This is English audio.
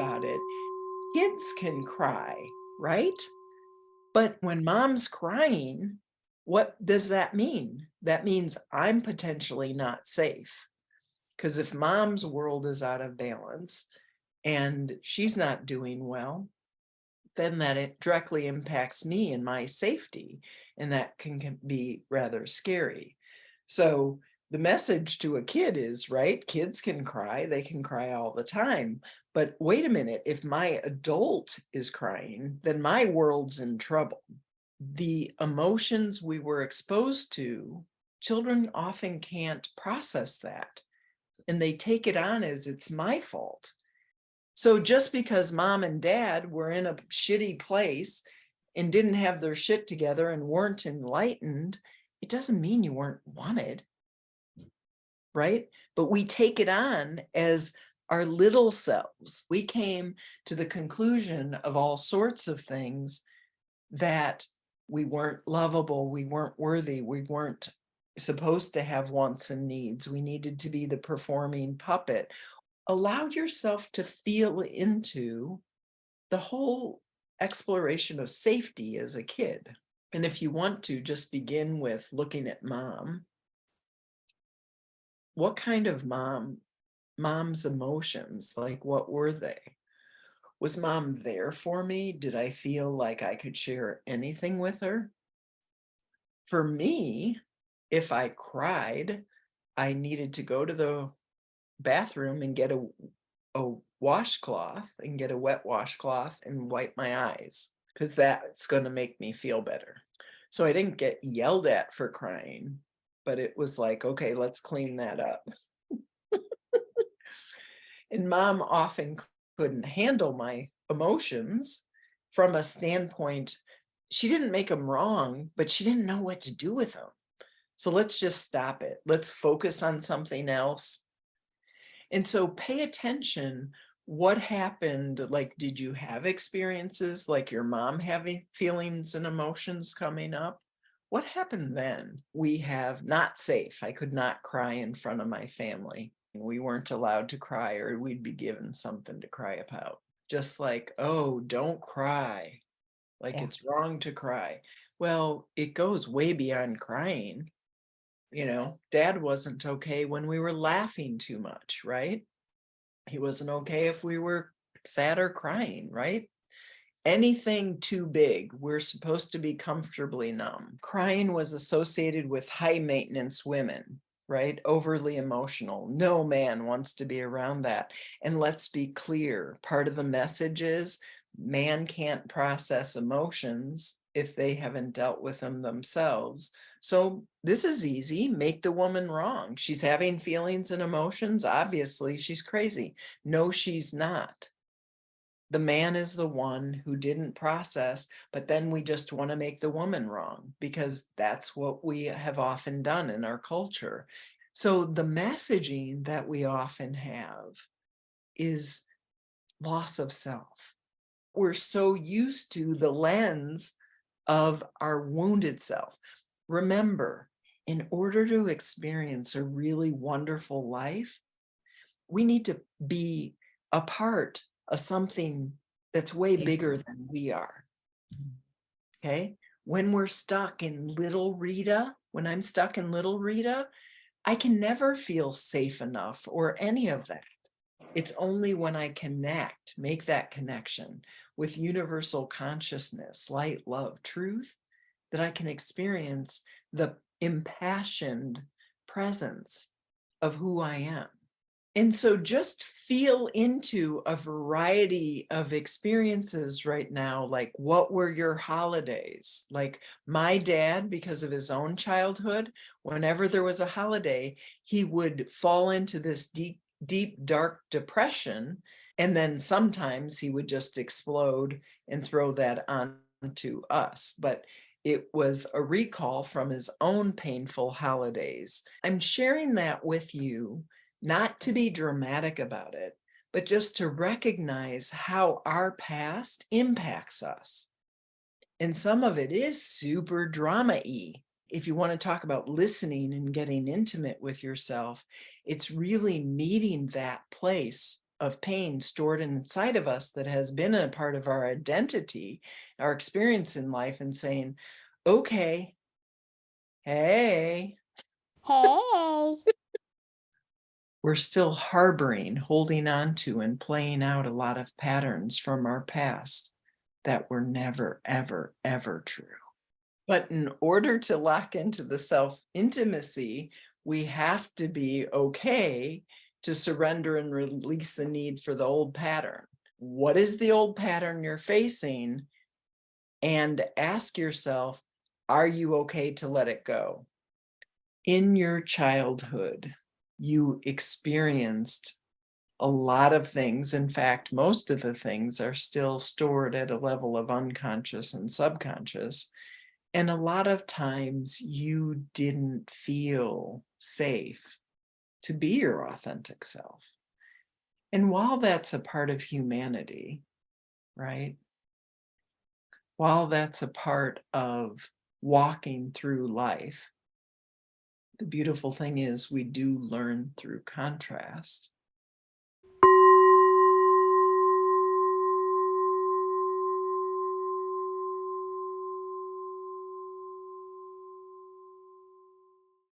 about it, kids can cry, right? But when mom's crying, what does that mean? That means I'm potentially not safe. Because if mom's world is out of balance and she's not doing well, then that it directly impacts me and my safety. And that can be rather scary. So the message to a kid is, right, kids can cry, they can cry all the time. But wait a minute, if my adult is crying, then my world's in trouble. The emotions we were exposed to, children often can't process that. And they take it on as it's my fault. So just because mom and dad were in a shitty place and didn't have their shit together and weren't enlightened, it doesn't mean you weren't wanted, right? But we take it on as our little selves. We came to the conclusion of all sorts of things, that we weren't lovable, we weren't worthy, we weren't supposed to have wants and needs. We needed to be the performing puppet. Allow yourself to feel into the whole exploration of safety as a kid. And if you want to, just begin with looking at mom. What kind of mom's emotions, like what were they? Was mom there for me? Did I feel like I could share anything with her? For me, if I cried, I needed to go to the bathroom and get a washcloth and get a wet washcloth and wipe my eyes, because that's going to make me feel better. So I didn't get yelled at for crying, but it was like, okay, let's clean that up. And mom often couldn't handle my emotions from a standpoint. She didn't make them wrong, but she didn't know what to do with them. So let's just stop it. Let's focus on something else. And so pay attention. What happened? Like, did you have experiences like your mom having feelings and emotions coming up? What happened then? We have not safe. I could not cry in front of my family. We weren't allowed to cry, or we'd be given something to cry about. Just like, oh, don't cry. Like Yeah. it's wrong to cry. Well, it goes way beyond crying. Dad wasn't okay when we were laughing too much, right? He wasn't okay if we were sad or crying, right? Anything too big, we're supposed to be comfortably numb. Crying was associated with high maintenance women, right? Overly emotional. No man wants to be around that. And let's be clear, part of the message is man can't process emotions if they haven't dealt with them themselves. So this is easy. Make the woman wrong. She's having feelings and emotions. Obviously, she's crazy. No, she's not. The man is the one who didn't process, but then we just want to make the woman wrong, because that's what we have often done in our culture. So the messaging that we often have is loss of self. We're so used to the lens of our wounded self. Remember, in order to experience a really wonderful life, we need to be a part of something that's way bigger than we are. Okay. When we're stuck in little Rita, when I'm stuck in little Rita, I can never feel safe enough or any of that. It's only when I make that connection with universal consciousness, light, love, truth, that I can experience the impassioned presence of who I am. And so just feel into a variety of experiences right now. Like, what were your holidays? Like my dad, because of his own childhood, whenever there was a holiday, he would fall into this deep, deep, dark depression. And then sometimes he would just explode and throw that onto us. But it was a recall from his own painful holidays. I'm sharing that with you not to be dramatic about it, but just to recognize how our past impacts us. And some of it is super drama-y. If you want to talk about listening and getting intimate with yourself, it's really meeting that place of pain stored inside of us that has been a part of our identity, our experience in life, and saying, okay, hey, Hey. we're still harboring, holding on to, and playing out a lot of patterns from our past that were never, ever, ever true. But in order to lock into the self intimacy, we have to be okay to surrender and release the need for the old pattern. What is the old pattern you're facing? And ask yourself, are you okay to let it go? In your childhood, you experienced a lot of things. In fact, most of the things are still stored at a level of unconscious and subconscious. And a lot of times you didn't feel safe to be your authentic self. And while that's a part of humanity, right? While that's a part of walking through life, the beautiful thing is we do learn through contrast.